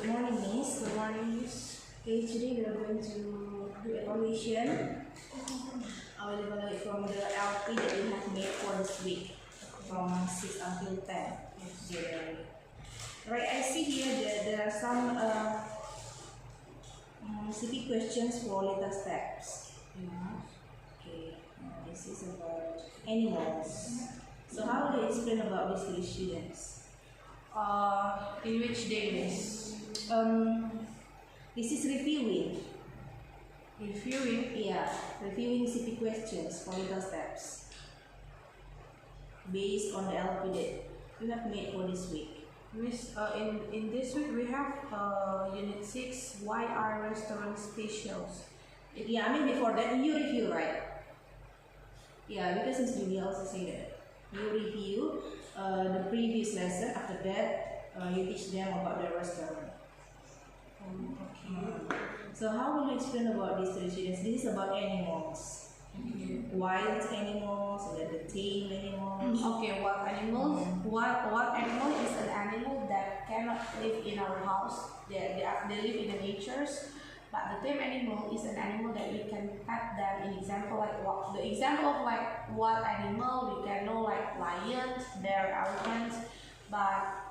Good morning, Miss. Good morning, Miss. Okay, today we are going to do evaluation. I will evaluate from the LP that we have made for this week, from 6 until 10 January. Right, I see here that there are some CP questions for little steps. Okay, this is about animals. So how will you explain about this to the students? In which day, Miss? This is reviewing. Reviewing? Yeah, reviewing CP questions for little steps based on the LP that you have made for this week. Miss, in this week we have Unit 6, why are restaurant specials? Yeah, I mean before that you review, right? Yeah, because Miss Julia also say that you review the previous lesson. After that, you teach them about the restaurant. Okay. So how will you explain about this to the students? This is about animals. Wild animals, and the tame animals. Okay, wild animals. Wild animal is an animal that cannot live in our house. They live in the natures. But the tame animal is an animal that we can pet them. In example, like the example of like wild animal, we can know like lions, bear, elephants. But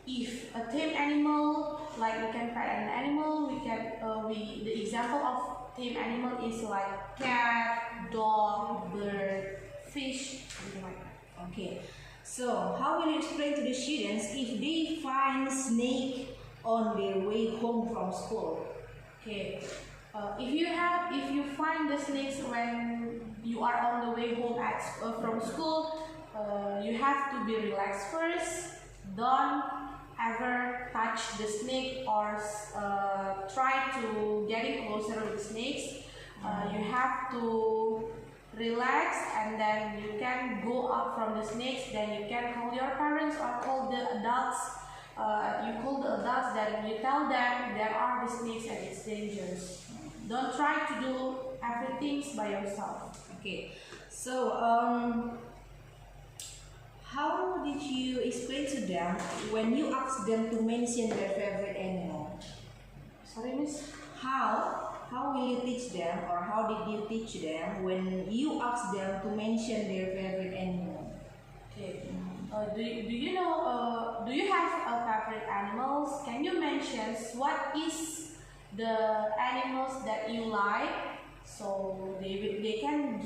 if a tame animal, like we can pet an animal, we can the example of tame animal is like cat, dog, bird, fish, something like that. Okay. So how will you explain to the students if they find snake on their way home from school? Okay. If you find the snakes when you are on the way home from school, you have to be relaxed first. Don't ever touch the snake or try to get in closer with the snakes. You have to relax, and then you can go up from the snakes. Then you can call your parents or call the adults. You call the adults, then you tell them there are the snakes and it's dangerous. Don't try to do everything by yourself. Okay. So how did you explain to them when you asked them to mention their favorite animal? Sorry, Miss? How will you teach them, or how did you teach them when you asked them to mention their favorite animal? Okay. Do you know? Do you have favorite animals? Can you mention what is the animals that you like? So they can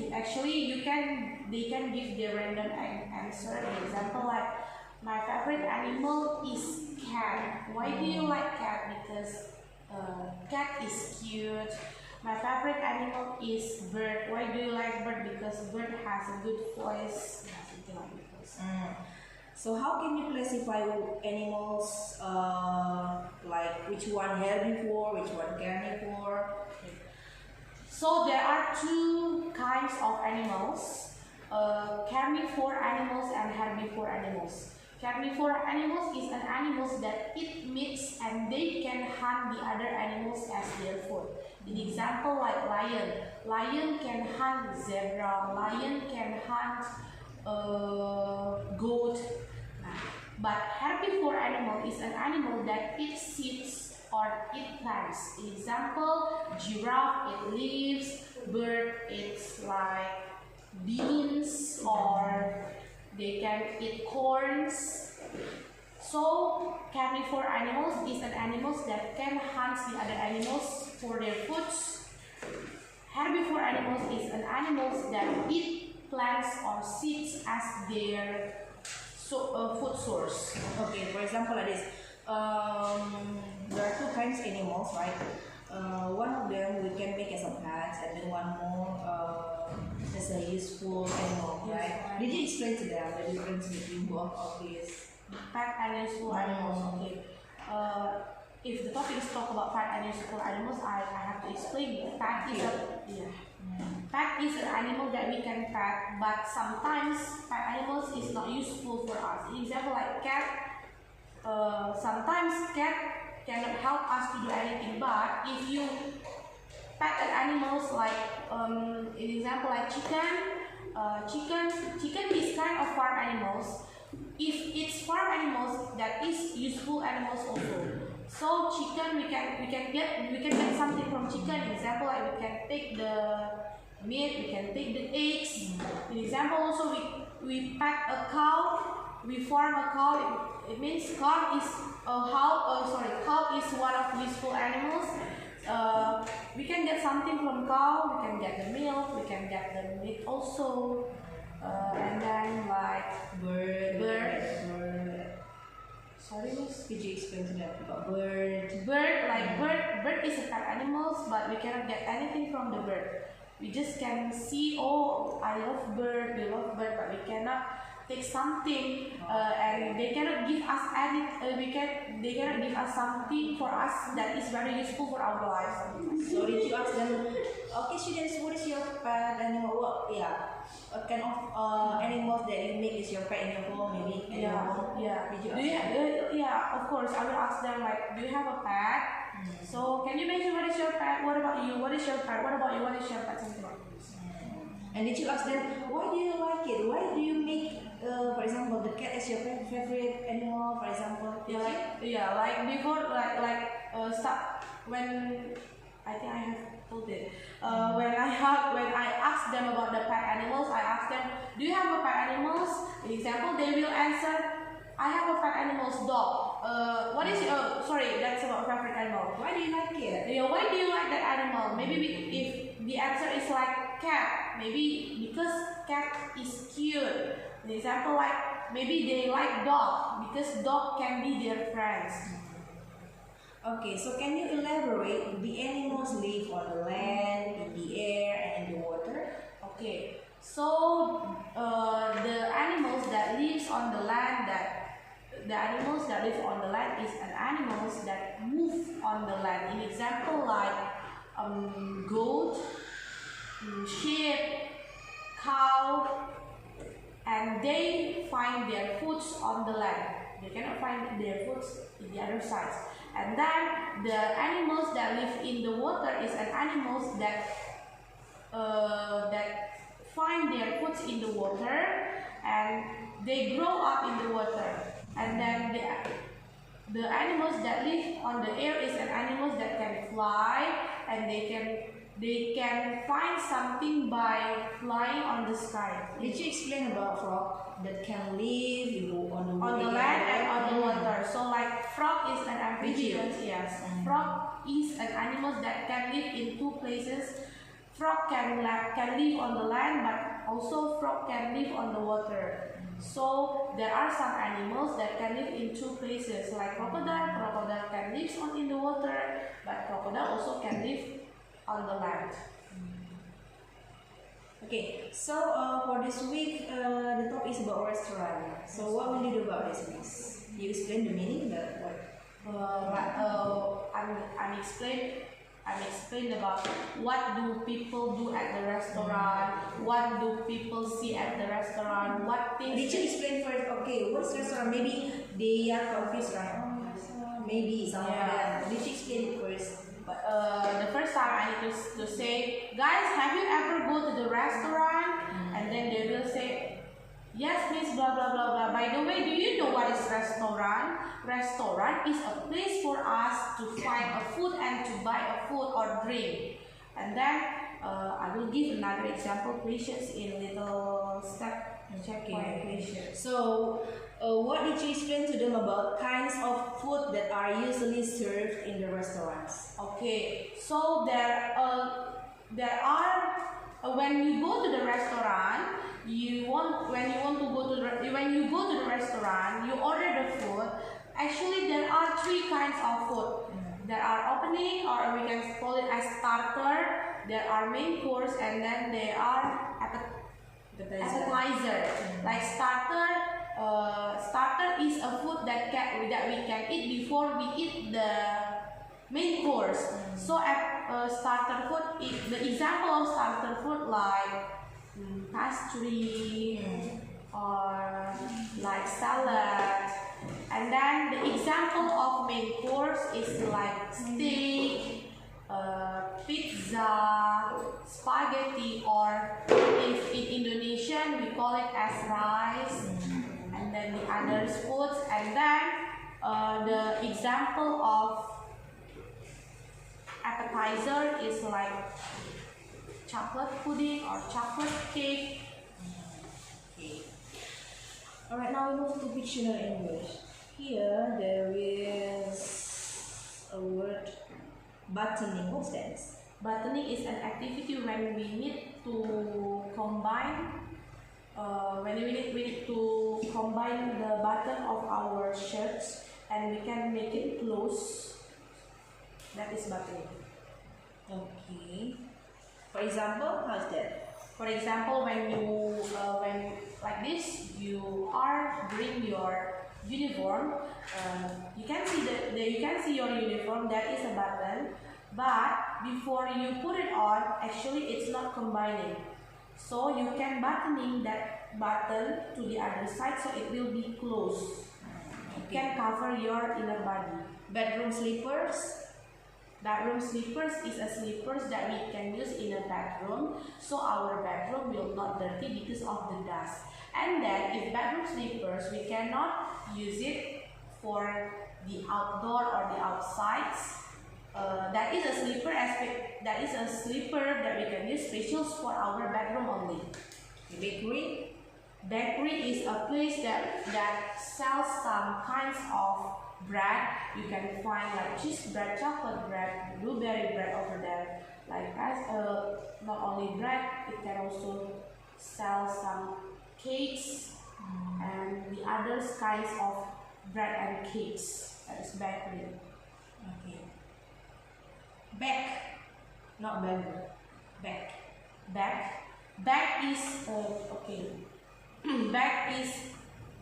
they can give the random answer. For example, like my favorite animal is cat. Why do you like cat? Because cat is cute. My favorite animal is bird. Why do you like bird? Because bird has a good voice. Something like this. So how can you classify animals, like which one herbivore, which one carnivore? So there are two kinds of animals, carnivore animals and herbivore animals. Carnivore animals is an animals that eat meats and they can hunt the other animals as their food. In example, like lion. Lion can hunt zebra. Lion can hunt goat. But herbivore animal is an animal that eats seeds or eat plants. In example, giraffe eat leaves, bird eats like beans, or they can eat corns. So carnivore animals is an animals that can hunt the other animals for their foods. Herbivore animals is an animals that eat plants or seeds as their food source. Okay, for example, like this. There are two kinds of animals, right? One of them we can make as a pet, and then one more as a useful animal, right? Did you explain to them the difference between both of these? Pet and useful animals. Okay. If the topic is talk about pet and useful animals, I have to explain. Pet is pet is an animal that we can pet, but sometimes pet animals is not useful for us. In example, like cat. Sometimes cat cannot help us to do anything, but if you pet an animals like in example like chicken is kind of farm animals. If it's farm animals, that is useful animals also. So chicken, we can get something from chicken. Example, like we can take the meat, we can take the eggs. In example, also we pack a cow, we farm a cow. It means cow is cow is one of useful animals. We can get something from cow. We can get the milk. We can get the meat also. And then like bird. Sorry, miss. Could you explain to them about bird? Bird is a pet animals, but we cannot get anything from the bird. We just can see, oh, I love bird, we love bird, but we cannot take something, and they cannot give us they cannot give us something for us that is very useful for our lives. So did you ask them, okay students, what is your pet animal? What kind of animals that you make is your pet in your home, maybe? Did you ask Of course, I will ask them like, do you have a pet? So can you mention what is your pet? What about you? What is your pet? What about you? What is your pet? Something like this. And did you ask them, why do you like it? Why do you make, for example, the cat as your favorite animal, for example? Like before, when I think I have told it. When I ask them about the pet animals, I ask them, do you have a pet animals? In example, they will answer, I have a pet animals dog. What is that's about favorite animal. Why do you like it? Yeah, why do you like that animal? Maybe if the answer is like cat, maybe because cat is cute. An example, like maybe they like dog because dog can be their friends. Okay, so can you elaborate? The animals live on the land, in the air, and in the water? Okay, so the animals that lives on the land is an animals that move on the land. In example, like goat, sheep, cow, and they find their foods on the land. They cannot find their foods in the other sides. And then the animals that live in the water is an animals that find their foods in the water and they grow up in the water. And then the animals that live on the air is an animals that can fly and they can find something by flying on the sky. Did you explain about frog that can live on the land and on the water? So like frog is an amphibian. Yes, frog is an animal that can live in two places. Frog can live on the land, but also frog can live on the water. So there are some animals that can live in two places, like crocodile. Crocodile can live in the water, but crocodile also can live on the land. Okay, so for this week, the topic is about restaurant. So what will you do about this, miss? You explain the meaning, but what? I'm explain about what do people do at the restaurant, what do people see at the restaurant, what things. Did you explain first? Okay, what's restaurant? Maybe they are confused, right? Oh, maybe some of them. Did you explain it first? But the first time I need to say, guys, have you ever go to the restaurant? And then they will say, yes, miss, blah blah blah blah. By the way, do you know what is restaurant? Restaurant is a place for us to find a food and to buy a food or drink. And then I will give another example questions in little step checking questions. So what did you explain to them about kinds of food that are usually served in the restaurants? Okay, so there are when you go to the restaurant, when you go to the restaurant, you order the food. Actually, there are three kinds of food. There are opening, or we can call it as starter. There are main course, and then there are appetizer. Like starter is a food that we can eat before we eat the main course. So starter food, the example of starter food like pastry or like salad. And then the example of main course is like steak, pizza, spaghetti, or in Indonesian we call it as rice, and then the other foods. And then The example of appetizer is like chocolate pudding or chocolate cake. Okay. Alright, now we move to dictionary English. Here there is a word buttoning. What's that? Buttoning is an activity when we need to combine we need to combine the button of our shirts and we can make it close. That is buttoning. Okay. For example, how's that? For example, when you when like this, you are wearing your uniform. You can see you can see your uniform. That is a button. But before you put it on, actually it's not combining. So you can buttoning that button to the other side so it will be closed. It can cover your inner body. Bedroom slippers. Bedroom slippers is a slippers that we can use in a bedroom, so our bedroom will not dirty because of the dust. And then if bedroom slippers, we cannot use it for the outdoor or the outsides. That is a slipper aspect. That is a slipper that we can use special for our bedroom only. Bakery. Bakery is a place that sells some kinds of bread. You can find like cheese bread, chocolate bread, blueberry bread over there. Like not only bread, it can also sell some cakes and the other kinds of bread and cakes. That is bakery. Okay. Bag, not burger. Bag. Bag is okay. Bag is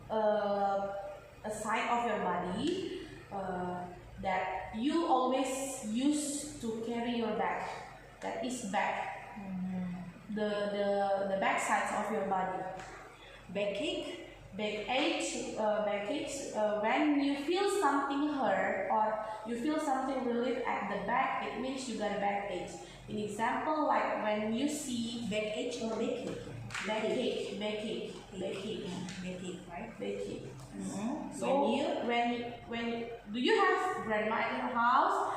a side of your body that you always use to carry your bag. That is bag. The back sides of your body. Backache. Backache. When you feel something hurt or you feel something relief at the back, it means you got a backache. An example, like when you see Backache or backache? backache, Right? backache. So when do you have grandma in your house,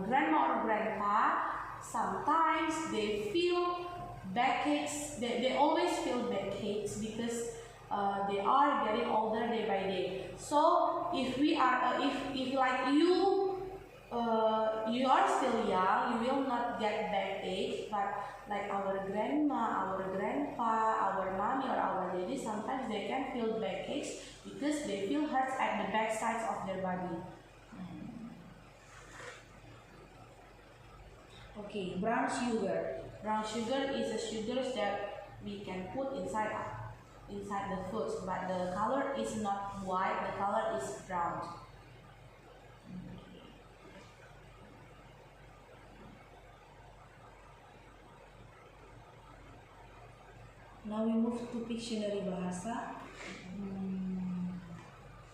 grandma or grandpa? Sometimes they feel backaches. They always feel backaches because they are getting older day by day. So if we are if like you are still young, you will not get backache. But like our grandma, our grandpa, our mommy or our daddy, sometimes they can feel backaches because they feel hurt at the back sides of their body. Okay, brown sugar. Brown sugar is a sugars that we can put inside the foods, but the color is not white, the color is brown. Now we move to dictionary bahasa.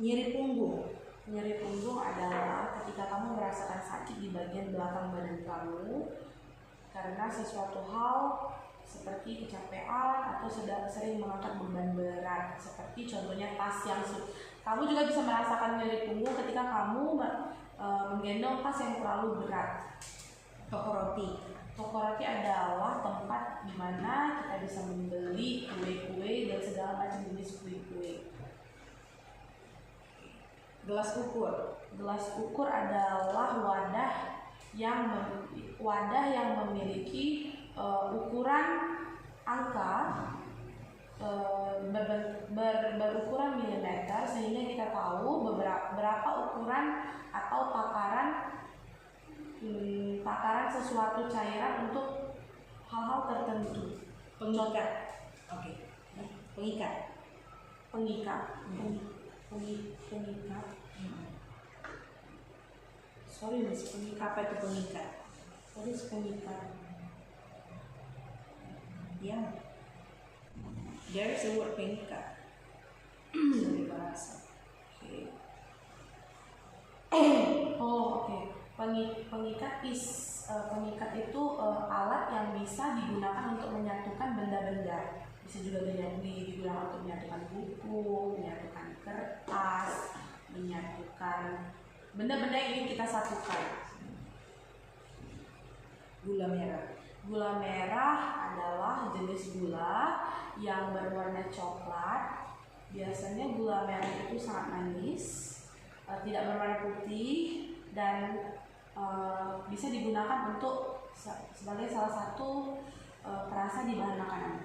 Nyeri punggung. Nyeri punggung adalah ketika kamu merasakan sakit di bagian belakang badan kamu karena sesuatu hal seperti kecapean atau sering mengangkat beban berat, seperti contohnya tas yang kamu juga bisa merasakan nyeri punggung ketika kamu menggendong tas yang terlalu berat. Toko roti. Toko roti adalah tempat di mana kita bisa membeli kue-kue dan segala macam jenis kue-kue. Gelas ukur. Gelas ukur adalah wadah yang memiliki ukuran angka berukuran milimeter sehingga kita tahu berapa ukuran atau takaran sesuatu cairan untuk hal-hal tertentu. Pengikat. Oke. Pengikat. Pengikat. Sorry Miss, pengikat. Apa itu pengikat? What is pengikat? Yeah. There is a word pengikat. Dari bahasa. Okay. Oh, oke. Pengikat itu alat yang bisa digunakan untuk menyatukan benda-benda. Bisa juga digunakan untuk menyatukan buku, menyatukan kertas, menyatukan menyatukan benda-benda yang ingin kita satukan. Gula merah. Gula merah adalah jenis gula yang berwarna coklat. Biasanya gula merah itu sangat manis, tidak berwarna putih, dan bisa digunakan untuk sebagai salah satu perasa di bahan makanan.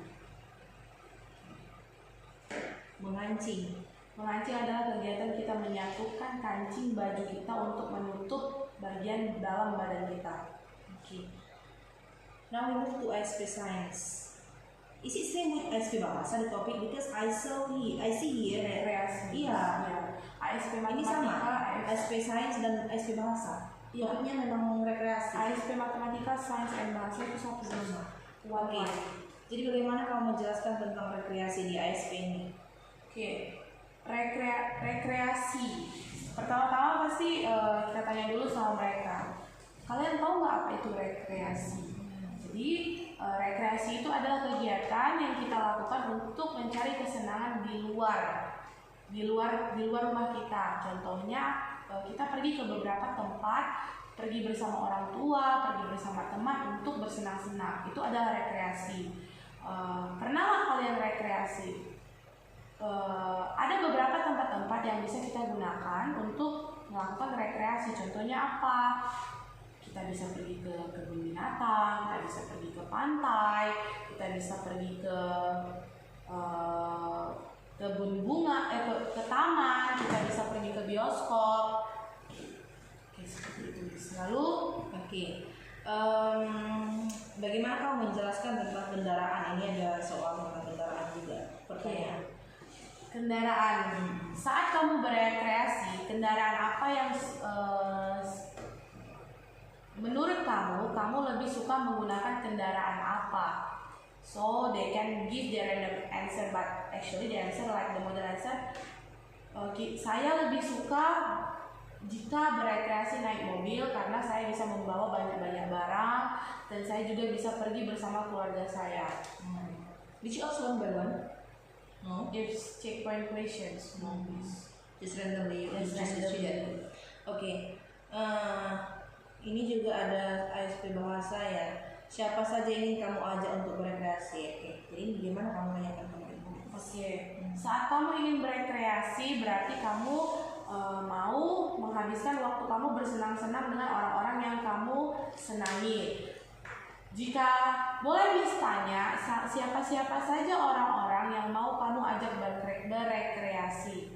Mengancing. Mengancing adalah kegiatan kita menyatukan kancing baju kita untuk menutup bagian dalam badan kita. Okay. Now we move to ASP Science. Is it same with ASP Bahasa the topic? Because I see here Rekreasi. Iya. ASP Ini sama. ASP Science dan ASP Bahasa. Iya. Topiknya memang rekreasi. ASP Matematika, Sains, dan Bahasa itu satu sama. Oke. Jadi bagaimana kamu menjelaskan tentang rekreasi di ASP ini? Oke. Rekreasi. Pertama-tama pasti kita tanya dulu sama mereka. Kalian tahu nggak apa itu rekreasi? Jadi rekreasi itu adalah kegiatan yang kita lakukan untuk mencari kesenangan di luar rumah kita. Contohnya kita pergi ke beberapa tempat, pergi bersama orang tua, pergi bersama teman untuk bersenang-senang. Itu adalah rekreasi. Pernahkah kalian rekreasi? Ada beberapa tempat-tempat yang bisa kita gunakan untuk melakukan rekreasi. Contohnya apa? Kita bisa pergi ke kebun binatang, kita bisa pergi ke pantai, kita bisa pergi ke kebun bunga, ke taman, kita bisa pergi ke bioskop. Oke, seperti itu. Lalu, bagaimana kamu menjelaskan tentang kendaraan? Ini ada soal tentang kendaraan juga. Pertanyaan. Kendaraan. Saat kamu berekreasi, kendaraan apa yang menurut kamu lebih suka menggunakan kendaraan apa? So they can give their random answer, but actually the answer like the model answer. Saya lebih suka jika berekreasi naik mobil karena saya bisa membawa banyak-banyak barang dan saya juga bisa pergi bersama keluarga saya. Did you ask one by one? No. It's checkpoint questions. No, Just randomly. Just randomly. Oke. Ini juga ada ASP Bahasa ya. Siapa saja ingin kamu ajak untuk berekreasi? Oke. Jadi gimana kamu tanyakan sama ibu? Oke. Saat kamu ingin berekreasi berarti kamu mau menghabiskan waktu kamu bersenang-senang dengan orang-orang yang kamu senangi. Jika boleh tanya, siapa-siapa saja orang-orang yang mau kamu ajak berekreasi?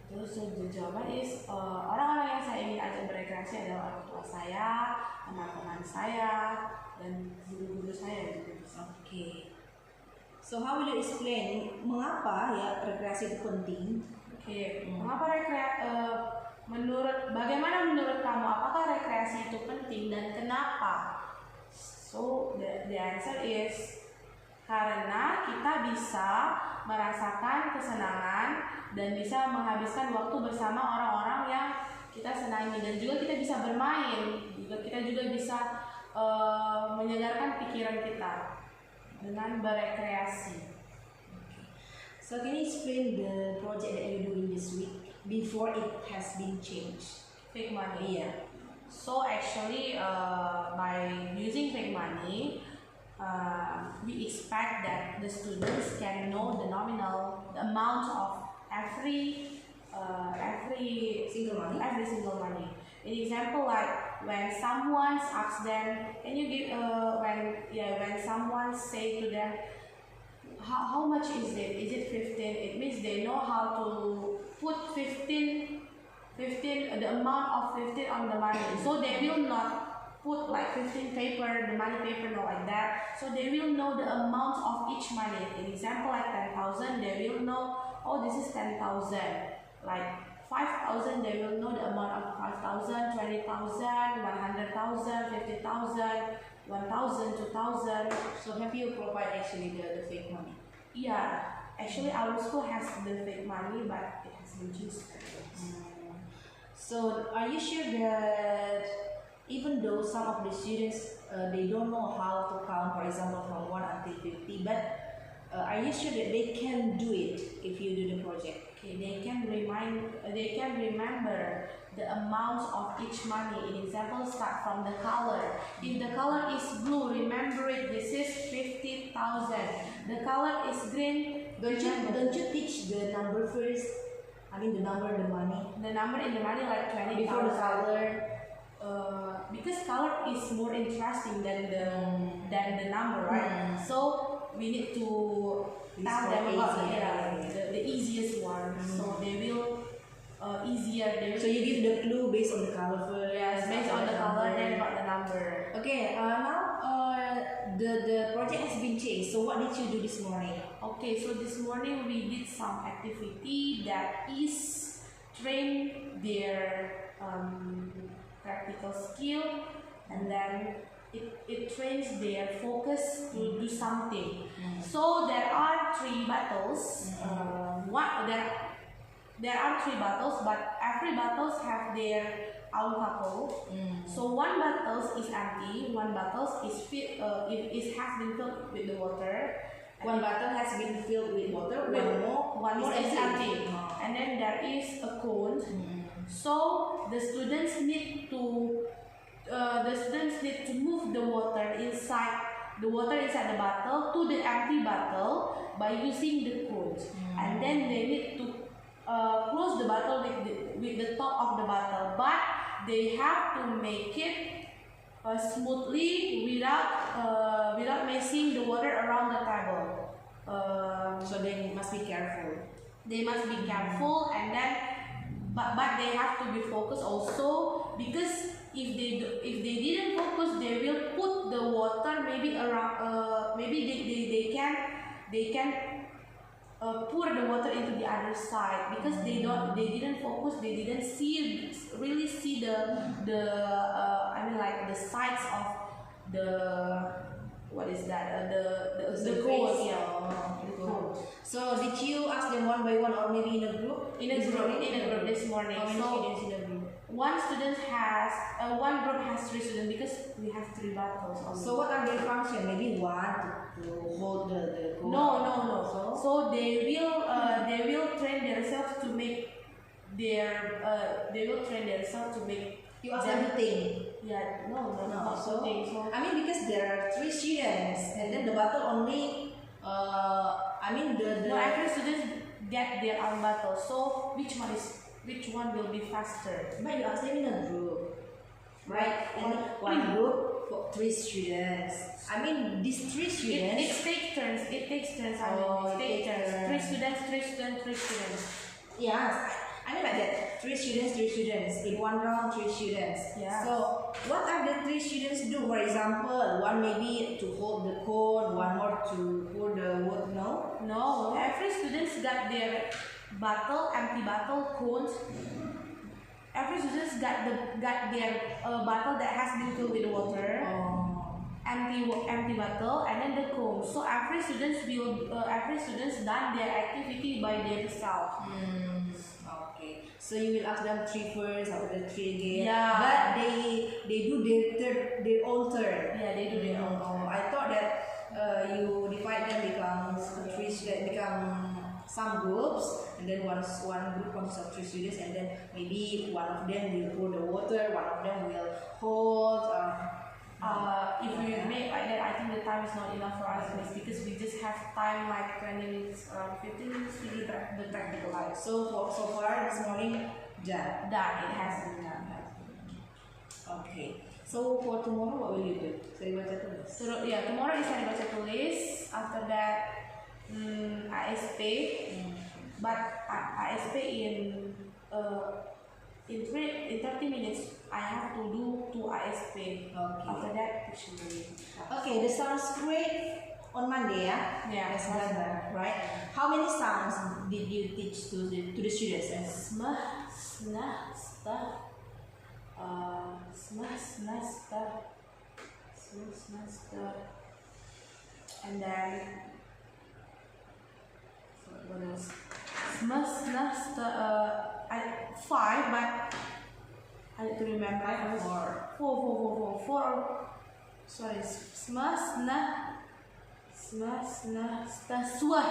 Terus jawaban is orang-orang yang saya ingin ajak berekreasi adalah orang tua saya, teman-teman saya, dan guru-guru saya juga bisa. Oke. So how will you explain mengapa ya rekreasi itu penting? Oke. Mengapa bagaimana menurut kamu apakah rekreasi itu penting dan kenapa? So the answer is karena kita bisa merasakan kesenangan dan bisa menghabiskan waktu bersama orang-orang yang kita senangi, dan juga kita bisa bermain, kita juga bisa menyegarkan pikiran kita dengan berekreasi. So can you explain the project that you're doing this week before it has been changed? Fake money. Yeah. So actually, by using fake money, we expect that the students can know the amount of every single money. An example, like when someone asks them, can you give when someone say to them, how much is it? Is it 15? It means they know how to put 15, the amount of 15 on the money. So they will not put like 15 paper, the money paper, not like that. So they will know the amount of each money. In example, like 10,000, they will know, oh, this is 10,000. Like 5,000, they will know the amount of 5,000, 20,000, 100,000, 50,000, 1,000, 2,000. So have you provide actually the fake money? Yeah, actually our school has the fake money, but it has been used. So are you sure that even though some of the students they don't know how to count, for example, from 1 until 50, but are you sure that they can do it if you do the project? Okay, they can remember the amounts of each money. In example, start from the color. If the color is blue, remember it. This is 50,000. The color is green. Don't you teach the number first? I mean the number in the money. The number in the money like 20,000. Before the color. Because color is more interesting than the number, right? So we need to tell them about the easiest one. So they will easier. So you give the clue based on the color first. Yes, based on the color, then about the number. Okay. Now the project has been changed. So what did you do this morning? Okay, so this morning we did some activity that is train their practical skill, and then it trains their focus to do something. So there are 3 battles. There are 3 battles, but every battles have their own couple. So one battles is empty, one battles is it has been filled with the water. One bottle has been filled with water. One more is empty, and then there is a cone. So the students need to move the water inside the bottle to the empty bottle by using the cone, and then they need to close the bottle with the top of the bottle, but they have to make it smoothly without messing the water around the table. So they must be careful. They must be careful, and then but they have to be focused also, because if they didn't focus, they will put the water maybe around. Maybe they can pour the water into the other side, because they didn't focus, they didn't really see the I mean like the sides of the, what is that, the code. So did you ask them one by one, or maybe in a group? In a group this morning. How many students in a group? One group has 3 students, because we have 3 battles. So what are their function? Maybe one to hold the code. No. So they will train themselves to make You ask them to think. Yeah, no. So I mean, because there are 3 students, and then the battle only. I mean no, every student get their own battle. So which one will be faster? But you ask them in a group, right? And one group for 3 students. I mean, these 3 students. It takes turns. It takes turns. It takes turns. 3 students. Yes. I mean like that, 3 students, in one round 3 students. Yeah. So what are the 3 students do? For example, one maybe to hold the cone, one more to pour the wood. No. Every students got their bottle, empty bottle, cones. Every students got their bottle that has been filled with water. Empty bottle, and then the cone. So every students done their activity by themselves. Okay. So you will ask them 3 first, after the 3 again. Yeah. But they do their own turn. Yeah, they do their own turn. I thought that you divide them become some groups, and then one group consists of 3 students, and then maybe one of them will pour the water, one of them will hold. If we make like that, I think the time is not enough for us, because we just have time like 20 minutes, 15 minutes to do the practical life. So far this morning, done. It has been done. Okay. So for tomorrow, what will you do? Study baca tulis. Tomorrow is study baca tulis. After that, ASP. But ASP in 30 minutes, I have to do 2 ASP. Okay. After that, dictionary. Okay, that sounds great. On Monday, yeah? Yeah, that's done, right? How many sounds did you teach to the students? Smah, snah, stah, smah, snah, stah, smah, snah, stah, and then what else? Smah, snah, stah. 5, but I need to remember. 4. Sorry, smah, snah, Sma, sna, sta, swa.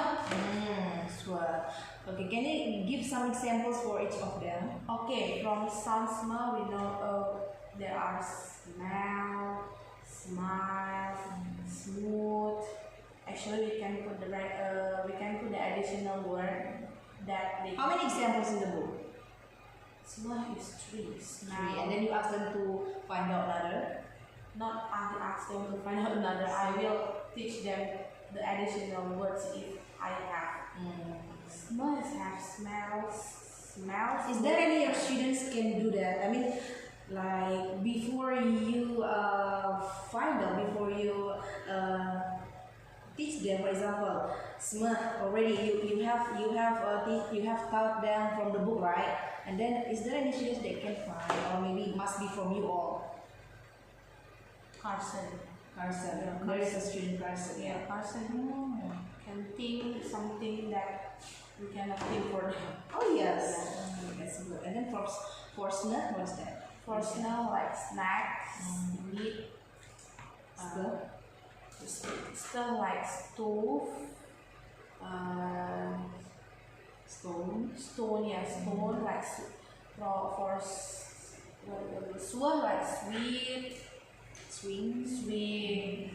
Swa. Okay, can you give some examples for each of them? Okay, from sound sma we know there are smell, smile, smooth. Actually, we can put the additional word that they. How many examples in the book? Smell is three. Smell. Three. And then you ask them to find out another. Not ask them to find out another. I will teach them the additional words if I have. Smells have smells. Is there any of your students can do that? I mean, like before you find out, before you teach them, for example, smell already you have taught them from the book, right? And then is there any students they can find, or maybe it must be from you all? Carson. Yeah, there is a student Carson. Yeah, Carson can think something that we cannot think for them. Oh yes, that's good. And then for snack, what's that? For snack, like snacks, meat, stuff like stove, stone, yeah, stone like for like sweet. Swing.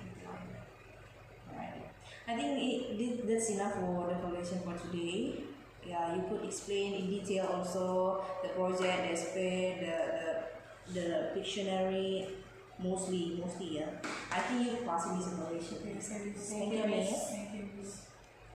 Right. I think that's enough for the collection for today. Yeah, you could explain in detail also the project, the spare, the dictionary, mostly. Yeah. I think you passing this evaluation. Thank Thank you, Miss. Thank you, Miss.